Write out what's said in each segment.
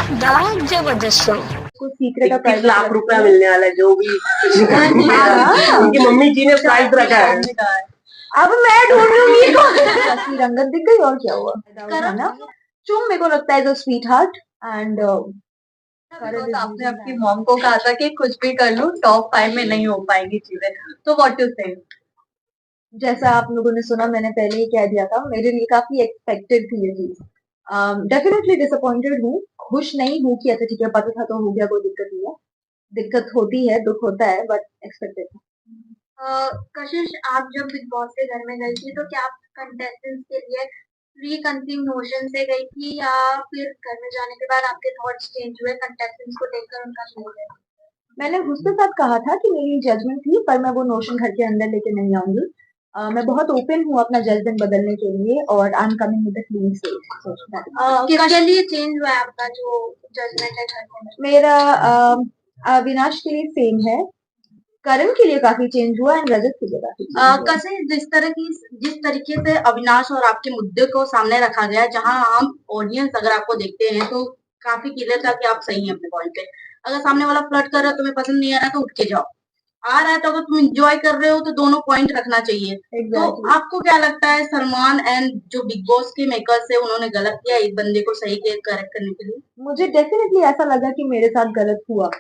The जबरदस्त show. कुछ secret का 21 लाख रुपया मिलने वाला है जो भी उनकी मम्मी जी ने प्राइस रखा है। अब मैं ढूंढ लूंगी असली रंगत दिख गई और क्या हुआ ना। चुम मेरे को लगता है स्वीट हार्ट एंड आपने आपकी मॉम को कहा था कि कुछ भी कर लूं टॉप 5 में नहीं हो पाएंगी चीजें, तो व्हाट यू से? जैसा आप लोगों ने सुना मैंने पहले ही कह दिया था, मेरे लिए काफी एक्सपेक्टेड थी ये चीज। डेफिनेटली डिसअपॉइंटेड हूँ, खुश नहीं हूँ कि अच्छा ठीक है पता था तो हो गया, कोई दिक्कत नहीं है। दिक्कत होती है, दुख होता है, बट एक्सपेक्टेड था। कशिश, आप जब बिग बॉस के घर में गई थी तो क्या आप कंटेस्टेंट्स के लिए प्री कंसीव नोशन से गई थी या फिर घर में जाने के बाद आपके थॉट्स चेंज हुए कंटेस्टेंट्स को देखकर उनका शो? मैंने उसके साथ कहा था कि मेरी जजमेंट थी, पर मैं वो नोशन घर के अंदर लेके नहीं आऊंगी। मैं बहुत ओपन हूँ अपना जजमेंट बदलने के लिए और I am coming with a clean slate. किसके लिए चेंज हुआ है आपका जो जजमेंट है घर में? मेरा अविनाश के लिए सेम है, करण के लिए काफी चेंज हुआ एंड रजत के लिए काफी कैसे जिस तरीके से अविनाश और आपके मुद्दे को सामने रखा गया, जहां हम ऑडियंस अगर आपको देखते हैं तो काफी क्लियर था कि आप सही हैं अपने पॉइंट पे। अगर सामने वाला फ्लर्ट कर रहा है, तुम्हें पसंद नहीं आ रहा तो उठ के जाओ, आ रहा है तो अगर तुम एंजॉय कर रहे हो तो दोनों पॉइंट रखना चाहिए। तो आपको क्या लगता है सलमान एंड जो बिग बॉस के मेकर्स है उन्होंने गलत किया एक बंदे को सही करेक्ट करने के लिए? मुझे डेफिनेटली ऐसा लगा कि मेरे साथ गलत हुआ।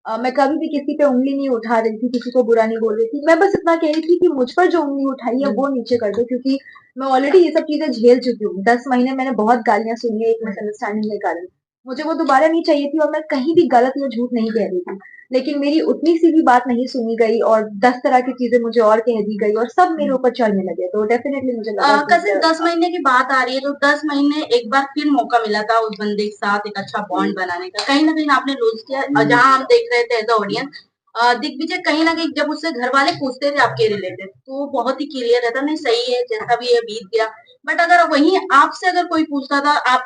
मैं कभी भी किसी पे उंगली नहीं उठा रही थी, किसी को बुरा नहीं बोल रही थी। मैं बस इतना कह रही थी कि मुझ पर जो उंगली उठाई है वो नीचे कर दो, क्योंकि मैं ऑलरेडी ये सब चीजें झेल चुकी हूँ। 10 महीने मैंने बहुत गालियां सुनी है एक मिसअंडरस्टैंडिंग के कारण। मुझे वो दोबारा नहीं चाहिए थी और मैं कहीं भी गलत या झूठ नहीं कह रही थी, लेकिन मेरी उतनी सी भी बात नहीं सुनी गई और 10 तरह की चीजें मुझे और कह दी गई और सब मेरे ऊपर चढ़ने लगे। तो डेफिनेटली मुझे लगा कैसे 10 महीने की बात आ रही है तो 10 महीने एक बार फिर मौका मिला था उस बंदे के साथ एक अच्छा बॉन्ड बनाने का, कहीं ना कहीं आपने लूज किया। जहां हम देख रहे थे एज ऑडियंस, दिग्विजय कहीं ना कहीं जब उससे घर वाले पूछते थे आपके रिलेटेड तो वो बहुत ही क्लियर रहता, नहीं सही है जैसा भी है बीत गया। बट अगर वहीं आपसे अगर कोई पूछता था, आप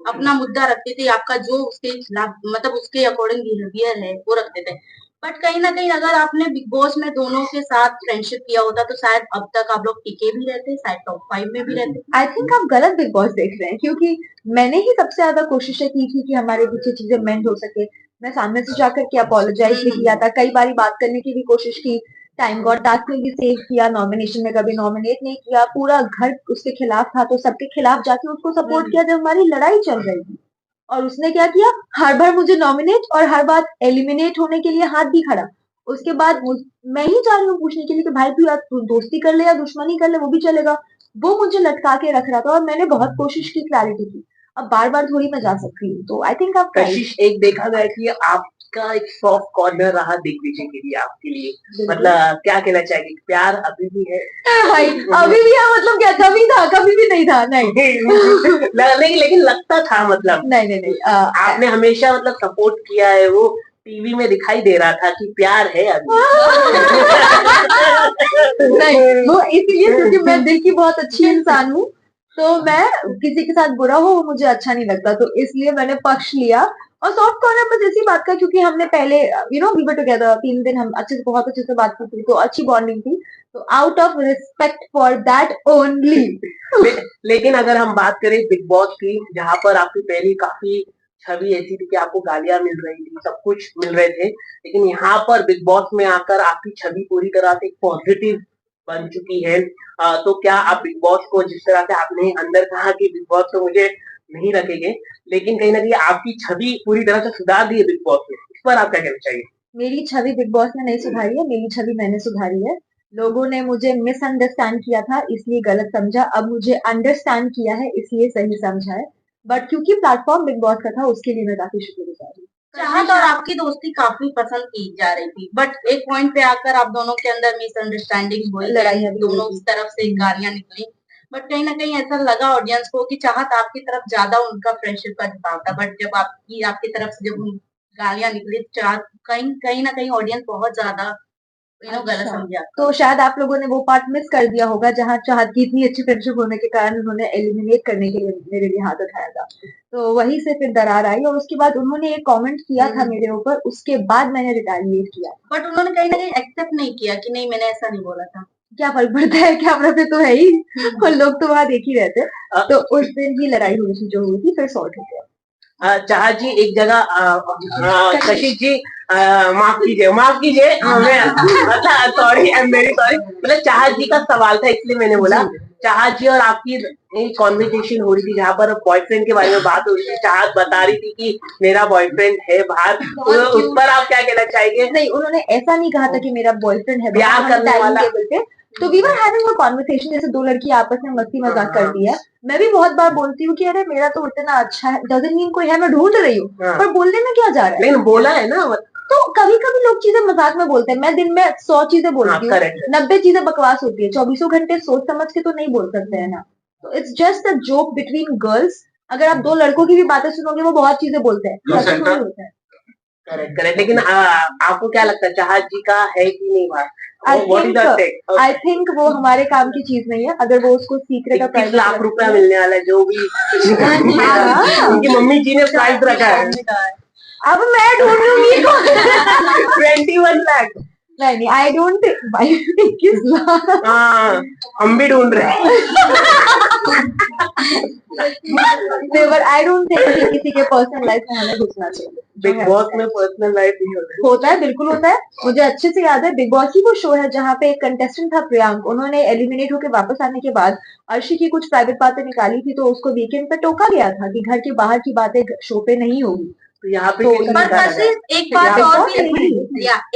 अपना मुद्दा रखते थे, आपका जो उसके खिलाफ मतलब उसके अकॉर्डिंग बिहेवियर है वो रखते थे। बट कहीं ना कहीं अगर आपने बिग बॉस में दोनों के साथ फ्रेंडशिप किया होता तो शायद अब तक आप लोग टिके भी रहते, शायद टॉप 5 में भी रहते। आई थिंक आप गलत बिग बॉस देख रहे हैं, क्योंकि मैंने ही सबसे ज्यादा कोशिशें की थी कि हमारे पीछे चीजें मेंड हो सके। मैं सामने से जाकर के अपोलोजाइज भी किया था, कई बार बात करने की भी कोशिश की, टाइम गॉड टास्क में भी सेव किया, नॉमिनेशन में कभी नॉमिनेट नहीं किया, पूरा घर उसके खिलाफ था तो सबके खिलाफ जाके उसको सपोर्ट किया जब हमारी लड़ाई चल रही थी। और उसने क्या किया, हर बार मुझे नॉमिनेट और हर बार एलिमिनेट होने के लिए हाथ भी खड़ा। उसके बाद मैं ही जा रही हूँ पूछने के लिए कि भाई तू या दोस्ती कर ले या दुश्मनी कर ले वो भी चलेगा। वो मुझे लटका के रख रहा था और मैंने बहुत कोशिश की क्लैरिटी की। अब बार बार थोड़ी मैं जा सकती हूँ, तो आई थिंक आप कशिश, एक देखा गया कि आपका एक सॉफ्ट कॉर्नर रहा दिग्विजय के लिए, आपके लिए मतलब क्या कहना चाहेंगे, प्यार अभी भी है? भाई अभी भी है मतलब क्या, कभी था कभी भी नहीं था? नहीं लेकिन लगता था मतलब नहीं आपने हमेशा मतलब सपोर्ट किया है, वो टीवी में दिखाई दे रहा था कि प्यार है अभी। नहीं, वो इसीलिए क्योंकि मैं दिल की बहुत अच्छी इंसान हूँ, तो मैं किसी के साथ बुरा हो वो मुझे अच्छा नहीं लगता, तो इसलिए मैंने पक्ष लिया। और सॉफ्ट कॉर्नर बस इसी बात का, क्योंकि हमने पहले वी वर टुगेदर 3 दिन, हम बहुत अच्छे से बात की थी, तो अच्छी बॉन्डिंग थी, तो out of respect for that only. लेकिन अगर हम बात करें बिग बॉस की, जहाँ पर आपकी पहली काफी छवि ऐसी थी कि आपको गालियां मिल रही थी, सब कुछ मिल रहे थे, लेकिन यहाँ पर बिग बॉस में आकर आपकी छवि पूरी तरह से पॉजिटिव बन चुकी है। तो क्या आप बिग बॉस को, जिस तरह से आपने अंदर कहा कि बिग बॉस तो मुझे नहीं रखेंगे, लेकिन कहीं ना कहीं आपकी छवि पूरी तरह से सुधार दी है बिग बॉस में, इस पर आप क्या कहना चाहिए? मेरी छवि बिग बॉस ने नहीं सुधारी है, मेरी छवि मैंने सुधारी है। लोगों ने मुझे मिसअंडरस्टैंड किया था इसलिए गलत समझा, अब मुझे अंडरस्टैंड किया है इसलिए सही समझा है। बट क्योंकि प्लेटफॉर्म बिग बॉस का था उसके लिए मैं काफी शुक्रगुजार हूँ। चाहत और आपकी दोस्ती काफी पसंद की जा रही थी, बट एक पॉइंट पे आकर आप दोनों के अंदर मिसअंडरस्टैंडिंग हुई, लड़ाइयाँ भी दोनों की तरफ से गालियां निकली। बट कहीं ना कहीं ऐसा लगा ऑडियंस को कि चाहत आपकी तरफ ज्यादा उनका फ्रेंडशिप का झुकाव था, बट जब आपकी तरफ से जब गालियां निकली, चाहत कहीं कहीं ना कहीं ऑडियंस बहुत ज्यादा गलत समझा। तो शायद आप लोगों ने वो पार्ट मिस कर दिया होगा जहाँ चाहत की इतनी अच्छी फ्रेंडशिप होने के कारण उन्होंने एलिमिनेट करने के लिए मेरे लिए हाथ उठाया था, तो वहीं से फिर दरार आई और उसके बाद उन्होंने एक कमेंट किया था मेरे ऊपर, उसके बाद मैंने रिटेलिएट किया। बट उन्होंने कहीं ना कहीं एक्सेप्ट नहीं किया कि नहीं मैंने ऐसा नहीं बोला था। क्या फर्क पड़ता है, कैमरा पे तो है ही और लोग तो वहां देख ही रहते। तो उस दिन ही लड़ाई हुई थी जो हुई थी, फिर सॉल्ट हो गया। चाहत जी एक जगह कशिश जी माफ कीजिए मतलब sorry, I am very sorry, मतलब चाहत जी का सवाल था इसलिए मैंने बोला। चाहत जी और आपकी कॉन्वर्सेशन हो रही थी जहाँ पर बॉयफ्रेंड के बारे में बात हो रही थी, चाहत बता रही थी कि मेरा बॉयफ्रेंड है बाहर, तो उस पर आप क्या कहना चाहेंगे? नहीं, उन्होंने ऐसा नहीं कहा था कि मेरा बॉयफ्रेंड है, प्यार करने वाला। टेबल पे तो we were having a conversation, जैसे दो लड़की आपस में मस्ती मजाक करती है। मैं भी बहुत बार बोलती हूँ कि अरे मेरा तो इतना अच्छा है, डजंट मीन कोई है, मैं ढूंढ रही हूँ, पर बोलने में क्या जा रहा है। लेकिन बोला है ना, तो कभी कभी लोग चीजें मजाक में बोलते हैं, मैं दिन में 100 चीजें बोलती हूँ, 90 चीजें बकवास होती है, 24 घंटे सोच समझ के तो नहीं बोल सकते हैं ना। तो it's just a joke between girls. अगर आप दो लड़कों की भी बातें सुनोगे वो बहुत चीजें बोलते हैं, ऐसा थोड़ी होता है। करेक्ट, लेकिन आपको क्या लगता है चाहत जी का है कि नहीं बात? आई थिंक वो हमारे काम की चीज नहीं है, अगर वो उसको सीक्रेट 21 लाख रुपया मिलने वाला है जो भी उनकी मम्मी जी ने प्राइस रखा है, अब मैं ढूंढूंगी 21 लाख। नहीं, आई डोंट थिंक हम भी ढूंढ रहे हैं। आई डोंट थिंक कि किसी के पर्सनल लाइफ में हमें घुसना चाहिए। बिग बॉस में पर्सनल लाइफ नहीं होता है, बिल्कुल होता है। मुझे अच्छे से याद है, बिग बॉस ही वो शो है जहाँ पे एक कंटेस्टेंट था प्रियांक, उन्होंने एलिमिनेट होकर वापस आने के बाद अर्शी की कुछ प्राइवेट बातें निकाली थी, तो उसको वीकेंड पे टोका गया था कि घर के बाहर की बातें शो पे नहीं होगी। तो यहाँ पे एक बात और भी,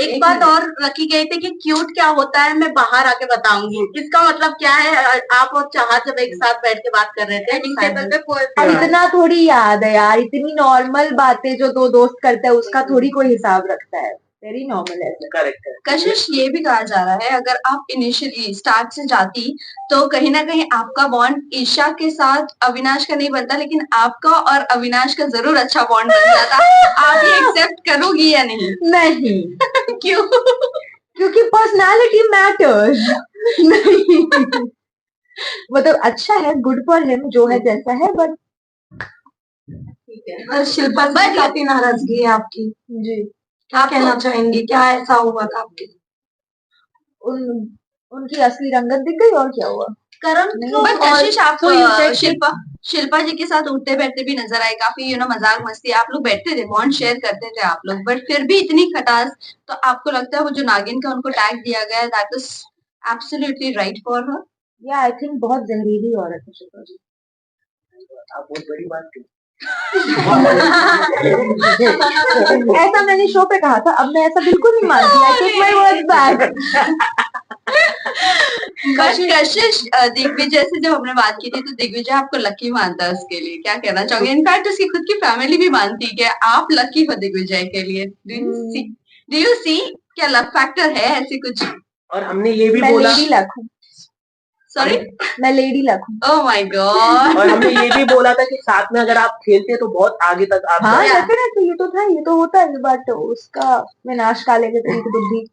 एक बात और रखी गई थी कि क्यूट क्या होता है मैं बाहर आके बताऊंगी। इसका मतलब क्या है? आप और चाहत जब एक साथ बैठ के बात कर रहे थे, अब इतना थोड़ी याद है यार, इतनी नॉर्मल बातें जो दो दोस्त करते हैं उसका थोड़ी कोई हिसाब रखता है, वेरी नॉर्मल है। करेक्ट। कशिश, ये भी कहा जा रहा है अगर आप इनिशियली स्टार्ट से जाती तो कहीं ना कहीं आपका बॉन्ड ईशा के साथ अविनाश का नहीं बनता, लेकिन आपका और अविनाश का जरूर अच्छा बॉन्ड बन जाता। आप ये एक्सेप्ट करोगी या नहीं? नहीं। क्यों? क्योंकि पर्सनालिटी मैटर्स। नहीं, मतलब अच्छा है, गुड फॉर हिम, जो है जैसा है, बट ठीक है। शिल्पा से काफी नाराजगी है आपकी जी, क्या कहना चाहेंगे? क्या ऐसा हुआ था आपके? उनकी असली रंगत दिख गई और क्या हुआ? बट कशिश, आप शिल्पा जी के साथ उठते बैठते भी नजर आए, काफी मजाक मस्ती आप लोग बैठते थे, बॉन्ड शेयर करते थे आप लोग, बट फिर भी इतनी खटास, तो आपको लगता है वो जो नागिन का उनको टैग दिया गया that is absolutely right for her? या आई थिंक बहुत जहरीली औरत है शिल्पा जी। आप बहुत बड़ी बात की। ऐसा मैंने शो पे कहा था, अब मैं ऐसा बिल्कुल नहीं मानती। I take my words back. Kashish, Digvijay से जब हमने बात की थी तो दिग्विजय आपको लकी मानता है, उसके लिए क्या कहना चाहोगे? इनफैक्ट उसकी खुद की फैमिली भी मानती है कि आप लकी हो दिग्विजय के लिए। डू यू सी क्या लक फैक्टर है ऐसी कुछ? और हमने ये भी बोला, लेडी लक हूँ। सॉरी, मैं लेडी लक हूँ। Oh my God. और हमने ये भी बोला था कि साथ में अगर आप खेलते तो बहुत आगे तक आप। हाँ, डेफिनेटली, ये तो था, ये तो होता है, बट उसका विनाश काले के तरीके बुद्धि।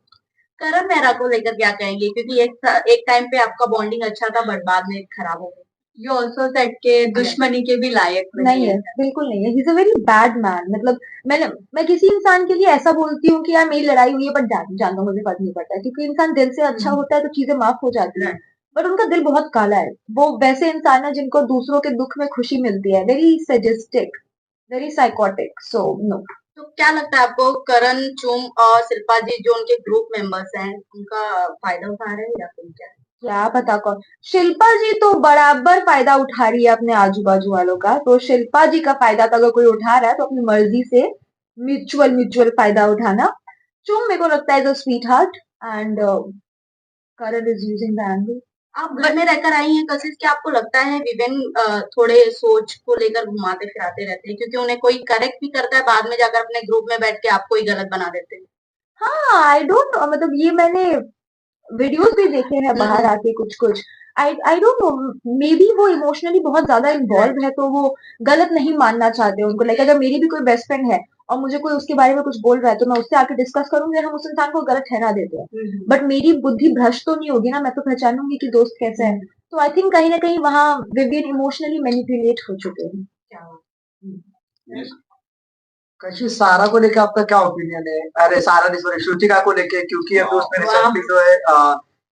करण मेहरा को लेकर क्या कहेंगे? क्योंकि एक टाइम पे आपका बॉन्डिंग अच्छा था, बट बाद में खराब हो गया। यू ऑल्सो सेट के दुश्मनी के भी लायक नहीं है, बिल्कुल नहीं है। He is a very bad man. मतलब मैं किसी इंसान के लिए ऐसा बोलती हूँ कि यार मेरी लड़ाई हुई है, बट जान दो, मुझे फर्क नहीं पड़ता है, क्योंकि इंसान दिल से अच्छा होता है तो चीजें माफ हो जाती है, बट उनका दिल बहुत काला है। वो वैसे इंसान है जिनको दूसरों के दुख में खुशी मिलती है, वेरी सजेस्टिक, वेरी साइकोटिक, सो नो। तो क्या लगता है आपको, करण, चुम और शिल्पा जी जो उनके ग्रुप मेंबर्स हैं, उनका फायदा उठा रहे हैं या फिर क्या पता कौन? शिल्पा जी तो बराबर फायदा उठा रही है अपने आजू बाजू वालों का, तो शिल्पा जी का फायदा तो अगर कोई उठा रहा है तो अपनी मर्जी से म्यूचुअल फायदा उठाना। चुम मेरे को लगता है sweet heart, and Karan is using the angle. आप घर में रहकर आई हैं कशिश, क्या आपको लगता है विवेन थोड़े सोच को लेकर घुमाते फिराते रहते हैं? क्योंकि उन्हें कोई करेक्ट भी करता है, बाद में जाकर अपने ग्रुप में बैठ के आपको ही गलत बना देते हैं। हाँ, आई डोंट नो, मतलब ये मैंने वीडियोस भी देखे हैं बाहर आके कुछ कुछ। I don't know, may be वो इमोशनली बहुत ज्यादा इन्वॉल्व है, तो वो गलत नहीं मानना चाहते उनको। लाइक अगर मेरी भी कोई बेस्ट फ्रेंड है और मुझे कोई उसके बारे में कुछ बोल रहा है तो मैं उससे आके डिस्कस करूंगी, हम उस इंसान को गलत ठहरा देते हैं, बट मेरी बुद्धि भ्रष्ट तो नहीं होगी ना, मैं तो पहचानूंगी कि दोस्त कैसा है। तो आई थिंक कहीं ना कहीं वहां विवियन इमोशनली मैनिपुलेट हो चुके हैं। कशिश, सारा को लेके आपका क्या ओपिनियन है? अरे सारा नहीं, सॉरी, श्रुतिका को लेके, क्योंकि अभी उसने रिसेंटली जो है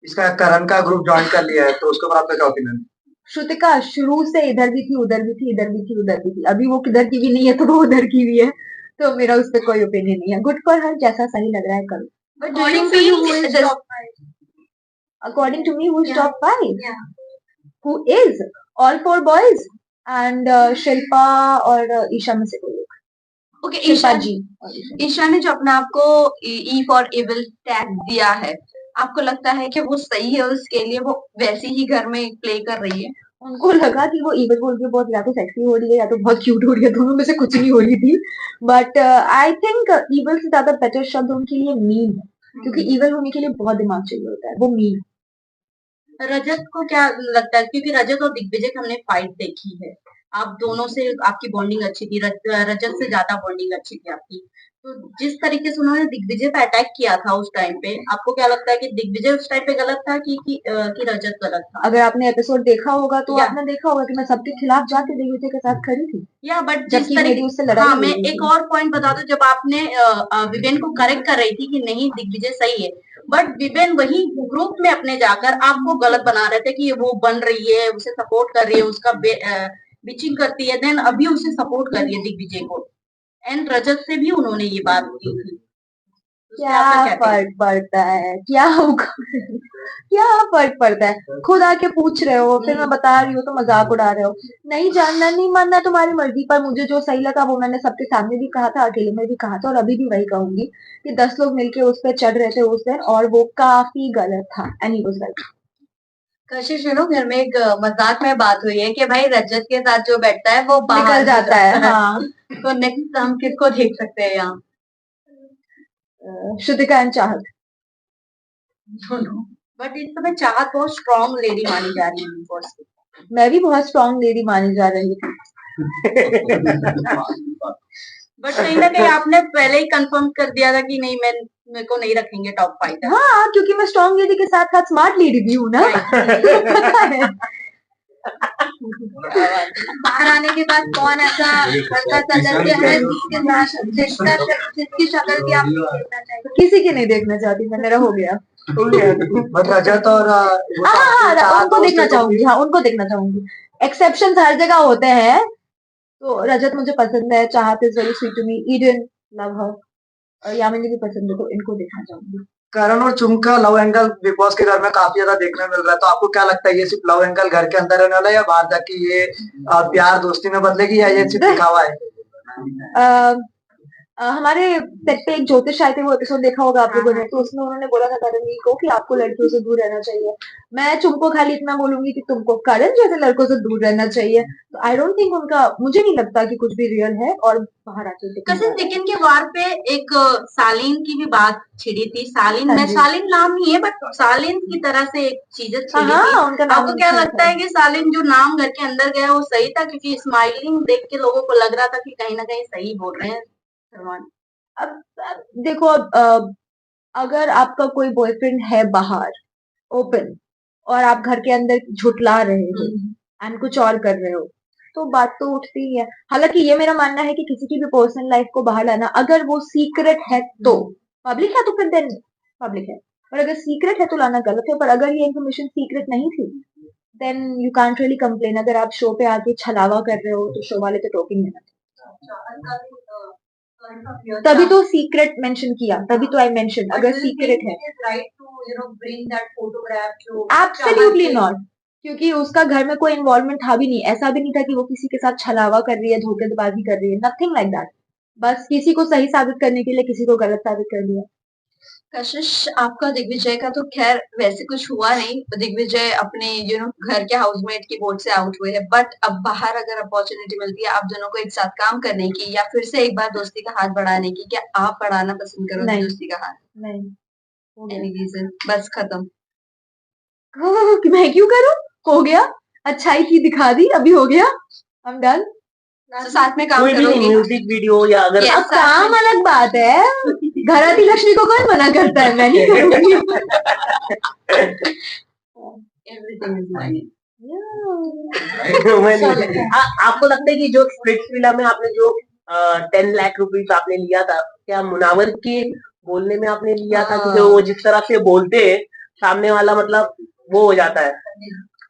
इसका करण का ग्रुप ज्वाइन कर लिया है, तो उसके ऊपर आपका क्या ओपिनियन है? श्रुतिका शुरू से इधर भी थी, उधर भी थी, इधर भी थी, उधर भी थी। अभी वो किधर की भी नहीं है तो वो उधर की भी है। तो मेरा उस पर कोई ओपिनियन नहीं है। गुड फॉर हर, जैसा सही लग रहा है करो। But do you feel According to me, who's top 5? Who is? All 4 boys and Shilpa और ईशा में से कोई एक। okay, शिल्पा ईशा जी। ईशा ने जो अपने आप को ई फॉर इविल टैग दिया है, आपको लगता है कि वो सही है, उसके लिए वो वैसे ही घर में प्ले कर रही है? उनको लगा कि वो इविल बोल के बहुत या तो सेक्सी हो रही है या तो बहुत क्यूट हो रही है, दोनों में से कुछ नहीं हो रही थी। बट आई थिंक इविल से ज्यादा बेटर शब्द उनके लिए मीन है, क्योंकि इविल होने के लिए बहुत दिमाग चाहिए होता है, वो मीन। रजत को क्या लगता है, क्योंकि रजत और दिग्विजय की हमने फाइट देखी है, आप दोनों से आपकी बॉन्डिंग अच्छी थी, रजत से ज्यादा बॉन्डिंग अच्छी थी आपकी, तो जिस तरीके से उन्होंने दिग्विजय पे अटैक किया था उस टाइम पे, आपको क्या लगता है कि दिग्विजय उस टाइम पे गलत था कि रजत गलत था? अगर आपने एपिसोड देखा होगा तो या आपने देखा होगा कि मैं सबके खिलाफ जाके दिग्विजय के साथ खड़ी थी, या बट जिस जबकि मेरी तरीके उससे लड़ाई हाँ, हो मैं रही एक थी। और पॉइंट बता दूं, जब आपने विवेन को करेक्ट कर रही थी कि नहीं दिग्विजय सही है, बट विवेन वही ग्रुप में अपने जाकर आपको गलत बना रहे थे कि ये वो बन रही है, उसे सपोर्ट कर रही है, उसका बिचिंग करती है, देन अभी उसे सपोर्ट कर रही है दिग्विजय को, एंड रजत से भी उन्होंने ये बात की थी। उस पे क्या आपका क्या कहना है? फर्क पड़ता है, क्या होगा क्या फर्क पड़ता है? खुद आके पूछ रहे हो, फिर मैं बता रही हूँ तो मजाक उड़ा रहे हो। नहीं जानना नहीं मानना तुम्हारी मर्जी, पर मुझे जो सही लगा वो मैंने सबके सामने भी कहा था, अकेले में भी कहा था, और अभी भी वही कहूंगी कि 10 लोग मिलके उस पर चढ़ रहे थे उस दिन, और वो काफी गलत था, and he was right. Kashish you know, घर में एक मजाक में बात हुई है कि भाई रजत के साथ जो बैठता है वो निकल बाहर जाता है। हाँ, तो नेक्स्ट हम किसको देख सकते हैं यहाँ? श्रुतिका एंड चाहत। बट इस समय चाहत बहुत स्ट्रॉन्ग लेडी मानी जा रही है Big Boss की। मैं भी बहुत स्ट्रॉन्ग लेडी मानी जा रही थी। बट कहीं ना कहीं आपने पहले ही कंफर्म कर दिया था कि नहीं, मेरे को नहीं रखेंगे टॉप 5 तक। हाँ, क्योंकि मैं स्ट्रॉन्ग लेडी के साथ साथ स्मार्ट लेडी भी हूँ ना। पता है। बाहर आने के बाद कौन ऐसा सदस्य है जिसके साथ जिसकी शक्ल भी आप देखना चाहिए? किसी की नहीं देखना चाहती मैं, मेरा हो गया। बट रजत और वो हाँ, चार उनको दोस्त देखना हैं तो चाहूंगी, हाँ उनको देखना चाहूंगी। एक्सेप्शन हर जगह होते हैं, तो रजत मुझे पसंद है, Chahat is very sweet to me, Eden love her, और यामिनी भी पसंद है, तो इनको देखना चाहूंगी। करण और चुम का लव एंगल बिग बॉस के घर में काफी ज्यादा देखने मिल रहा है, तो आपको क्या लगता है ये सिर्फ लव एंगल घर के अंदर रहने वाला है या बाहर जाके ये प्यार दोस्ती में बदलेगी, या ये सिर्फ दिखावा है? हमारे सेट पे एक ज्योतिष आए थे, वो एपिसोड देखा होगा आप लोगों ने, तो उसमें उन्होंने बोला था करण को कि आपको लड़कियों से दूर रहना चाहिए। मैं चुमको खाली इतना बोलूंगी कि तुमको करण जैसे लड़कों से दूर रहना चाहिए। तो आई डोंट थिंक उनका, मुझे नहीं लगता कि कुछ भी रियल है, और बाहर आके कसिन चिकन के वार पे एक सालीन की भी बात छिड़ी थी। सालीन हाँ में जी। सालीन नाम नहीं है, बट सालीन की तरह से एक चीजें छिड़ी हाँ, थी। उनका नाम आपको क्या अच्छा लगता था। है कि सालीन जो नाम घर के अंदर गया वो सही था? क्योंकि स्माइलिंग देख के लोगों को लग रहा था कि कहीं ना कहीं सही बोल रहे हैं सलमान। अब देखो, अगर आपका कोई बॉयफ्रेंड है बाहर ओपन, और आप घर के अंदर झुटला रहे हो एंड कुछ और कर रहे हो, तो बात तो उठती ही है। हालांकि ये मेरा मानना है कि किसी की भी पर्सनल लाइफ को बाहर लाना, अगर वो सीक्रेट है तो, पब्लिक है तो फिर देन पब्लिक है, पर अगर सीक्रेट है तो लाना गलत है। पर अगर ये इन्फॉर्मेशन सीक्रेट नहीं थी, then you can't really complain. अगर आप शो पे आके छलावा कर रहे हो तो शो वाले तो टोकेंगे ना। तभी तो सीक्रेट मेंशन किया, तभी तो आई मेंशन अगर सीक्रेट है। एब्सोल्युटली नॉट, क्योंकि उसका घर में कोई इन्वॉल्वमेंट था भी नहीं, ऐसा भी नहीं था कि वो किसी के साथ छलावा कर रही है, धोखेबाजी कर रही है, नथिंग लाइक दैट। बस किसी को सही साबित करने के लिए किसी को गलत साबित कर दिया। कशिश, आपका दिग्विजय का तो खैर वैसे कुछ हुआ नहीं, दिग्विजय अपने घर के हाउसमेट की वोट से आउट हुए हैं, बट अब बाहर अगर अपॉर्चुनिटी मिलती है आप दोनों को एक साथ काम करने की या फिर से एक बार दोस्ती का हाथ बढ़ाने की, क्या आप बढ़ाना पसंद करोगे नहीं। दोस्ती का हाथ? नहीं, हो गया। Any reason? बस खत्म? मैं क्यों करूं? हो गया, अच्छाई थी दिखा दी, अभी हो गया, आई एम डन। तो साथ में काम कोई भी करोगे? म्यूजिक वीडियो या अगर Yes. अब काम अलग बात है, घर आती लक्ष्मी को कौन मना करता है, मैं नहीं करूंगी। Everything is mine. आपको लगता है कि जो स्प्लिट्स विला में आपने जो 10 लाख रुपीस आपने लिया था, क्या मुनावर के बोलने में आपने लिया था? क्योंकि वो जिस तरह से बोलते हैं सामने वाला, मतलब वो हो जाता है।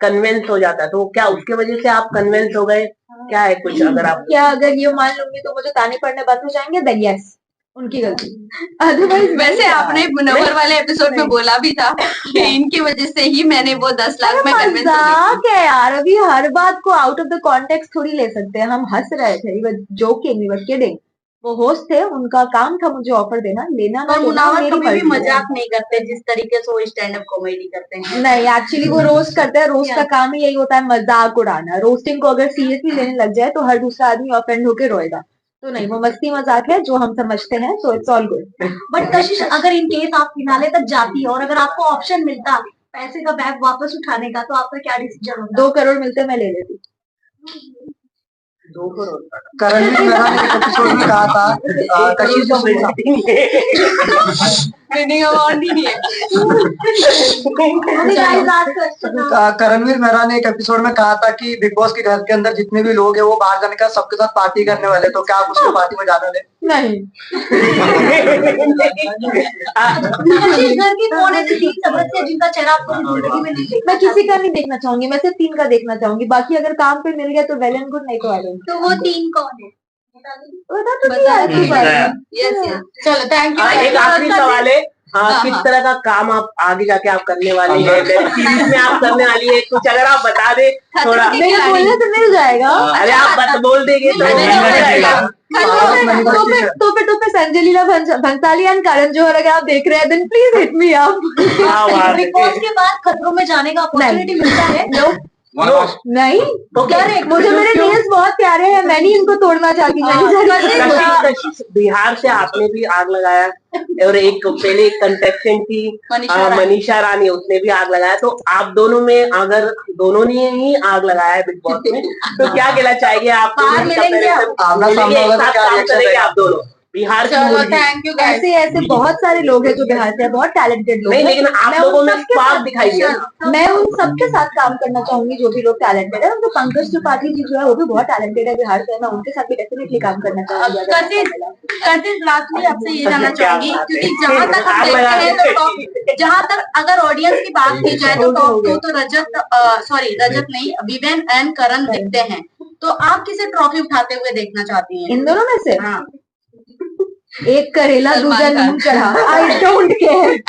कन्विंस हो जाता है, तो क्या उसके वजह से आप कन्विंस हो गए? क्या है कुछ अगर आप क्या अगर ये मान लूंगी तो मुझे ताने पड़ने बंद हो जाएंगे? देन यस, उनकी गलती। अदरवाइज वैसे आपने मुनव्वर वाले एपिसोड में नहीं। बोला भी था कि इनकी वजह से ही मैंने वो 10 लाख में कन्विंस हो गई मजाक है यार, अभी हर बात को आउट ऑफ द कॉन्टेक्स्ट थोड़ी ले सकते हैं। हम हंस रहे थे, जोकिंग, वी वर किडिंग। वो होस्ट थे, उनका काम था मुझे ऑफर देना, लेना ना और लेना मुनावर मेरी कभी भी मर्जी है। मजाक नहीं करते जिस तरीके से वो स्टैंड अप कॉमेडी करते हैं। नहीं, एक्चुअली वो रोस्ट करते हैं, रोस्ट का काम ही यही होता है, मजाक उड़ाना। रोस्टिंग को अगर सीरियसली लेने लग जाए तो हर दूसरा आदमी ऑफेंड होके रोएगा। तो नहीं, वो मस्ती मजाक है जो हम समझते हैं, so it's all good. But कशिश, अगर इन केस आप फिनाले तक जाती और अगर आपको ऑप्शन मिलता पैसे का बैग वापस उठाने का, तो आपका क्या डिसीजन होता? 2 करोड़ मिलते मैं ले लेती। 2 करोड़? करणवीर मेहरा ने एक एपिसोड में कहा था कशिश को विनिंग अमाउंट ही नहीं है। करणवीर मेहरा ने एक एपिसोड में कहा था कि बिग बॉस के घर के अंदर जितने भी लोग हैं वो बाहर जाने का सबके साथ पार्टी करने वाले, तो क्या आप उसको पार्टी में जाने दें? नहीं, कशिश, घर की कौन ऐसी 3 सदस्य जिनका चेहरा आपको जिंदगी में नहीं देखना? मैं किसी का नहीं देखना चाहूंगी, मैं सिर्फ 3 का देखना चाहूंगी। बाकी अगर काम पे मिल गया तो वेल एंड गुड, नहीं तो आई डोंट। तो वो 3 कौन है? बता तो दिया है इस बार में। यस यस, चलो थैंक यू। एक आखिरी सवाल है, किस तरह का काम आप आगे जाके आप करने वाली है, वेब सीरीज में आप करने वाली है, कुछ अगर आप बता दे थोड़ा। मेरे बोलने से मिल जाएगा। अरे आप बोल देंगे तो हो जाएगा। तो फिर संजय लीला भंसाली एंड करण जौहर अगर आप देख रहे हैं then please hit me up. Bigg Boss के बाद खतरों में जाने का अपॉर्चुनिटी मिलता है? नहीं, मुझे मेरे नेल्स बहुत प्यारे हैं, मैं नहीं इनको तोड़ना चाहती। कशिश, बिहार से आपने भी आग लगाया, और एक पहले एक कंटेस्टेंट थी मनीषा रानी, उसने भी आग लगाया। तो आप दोनों में अगर दोनों ने ही आग लगाया है बिग बॉस में, तो क्या कहना चाहिए आप? आप दोनों बिहार से थैंक यू। ऐसे ऐसे बहुत सारे लोग हैं जो बिहार से हैं, बहुत टैलेंटेड लोग नहीं, हैं। लेकिन आप लोगों में स्पार्क दिखाई दिया। मैं उन सबके साथ काम करना चाहूंगी जो भी लोग टैलेंटेड है। उनको पंकज त्रिपाठी जी जो है वो भी बहुत टैलेंटेड है बिहार से, मैं उनके साथ भी डेफिनेटली काम करना चाहूंगी। लास्टली आपसे ये जानना चाहूंगी, क्योंकि जहाँ तक हम देखते हैं तो जहाँ तक अगर ऑडियंस की बात की जाए तो टॉप 2 तो रजत नहीं, विवेन एंड करण दिखते हैं। तो आप किसे ट्रॉफी उठाते हुए देखना चाहती हैं? इन दोनों में से हाँ, एक करेला दूसरा नीम चढ़ा, आई डोंट केयर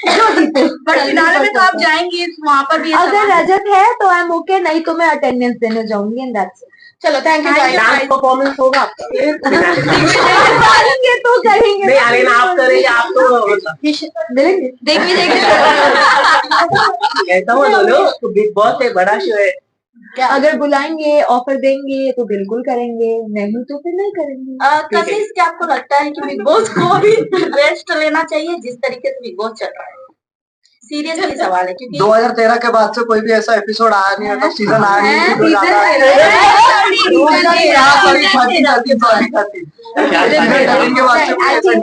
जो जीते। बट फिनाले में तो आप जाएंगी, वहाँ पर भी अगर रजत है तो आई एम ओके, नहीं तो मैं अटेंडेंस देने जाऊंगी एंड दैट्स इट। चलो थैंक यू। डांस परफॉर्मेंस होगा करेंगे तो करेंगे, नहीं, अरे ना आप करेंगे, आप तो मिलेंगे। देखिए कहता हूँ दोनों, बिग बॉस एक बड़ा शो है। अगर बुलाएंगे, ऑफर देंगे तो बिल्कुल करेंगे, नहीं तो फिर नहीं करेंगे। कशिश, क्या आपको लगता है कि बिग बॉस को भी रेस्ट लेना चाहिए जिस तरीके से बिग बॉस चल रहा है? सीरियसली सवाल है, क्योंकि 2013 के बाद से कोई भी ऐसा एपिसोड आया नहीं, मतलब सीजन आया नहीं जो ज्यादा इनके बाद से कोई ऐसा episode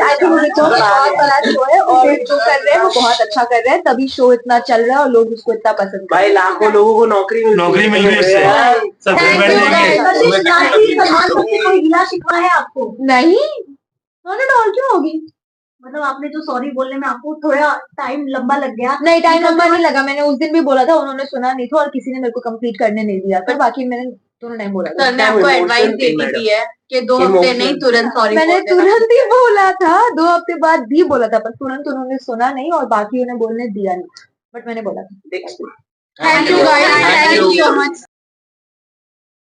आया नहीं। बहुत बड़ा शो है और जो कर रहे हैं वो बहुत अच्छा कर रहे हैं, तभी शो इतना चल रहा है और लोग उसको इतना पसंद कर भाई लाखों लोगों को नौकरी मिल रही है। कशिश, सलमान खान से कोई गिला शिकवा है आपको? नहीं, नॉट एट ऑल। क्यों होगी? मतलब आपने जो सॉरी बोलने में आपको थोड़ा टाइम लंबा लग गया? नहीं, टाइम लंबा नहीं लगा, मैंने उस दिन भी बोला था, उन्होंने सुना नहीं था और किसी ने मेरे को कंप्लीट करने नहीं दिया था। बाकी मैंने दोनों टाइम बोला था। सर ने आपको एडवाइस देती थी है कि 2 हफ्ते नहीं, तुरंत सॉरी। मैंने तुरंत ही बोला था, 2 हफ्ते बाद भी बोला था, पर तुरंत उन्होंने सुना नहीं और बाकी उन्हें बोलने दिया नहीं, बट मैंने बोला था। Thank you guys, thank you so much.